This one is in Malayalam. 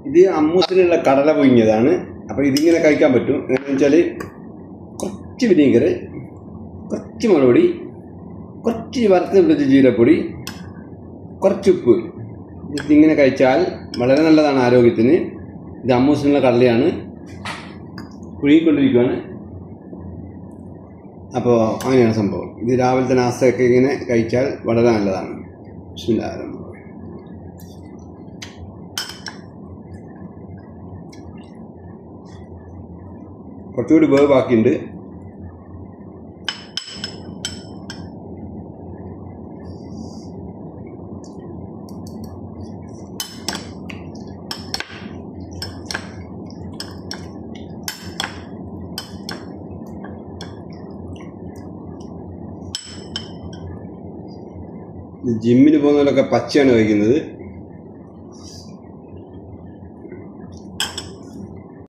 ഇത് അമ്മൂസിനുള്ള കടല പൊങ്ങിയതാണ്. അപ്പോൾ ഇതിങ്ങനെ കഴിക്കാൻ പറ്റും. എന്നു വെച്ചാൽ കുറച്ച് വിനീഗർ, കുറച്ച് മുളക് പൊടി, കുറച്ച് വറുത്ത് പിടിച്ച ജീരപ്പൊടി, കുറച്ച് ഉപ്പ്. ഇതിങ്ങനെ കഴിച്ചാൽ വളരെ നല്ലതാണ് ആരോഗ്യത്തിന്. ഇത് അമ്മൂസിനുള്ള കടലയാണ്, പുഴുകിക്കൊണ്ടിരിക്കുകയാണ്. അപ്പോൾ അങ്ങനെയാണ് സംഭവം. ഇത് രാവിലത്തെ നാസ്തയൊക്കെ ഇങ്ങനെ കഴിച്ചാൽ വളരെ നല്ലതാണ്. ബിസ്മില്ലാഹിർ. കുറച്ചുകൂടി വേവ് ബാക്കിയുണ്ട്. ജിമ്മിന് പോകുന്നവരൊക്കെ പച്ചയാണ് കഴിക്കുന്നത്.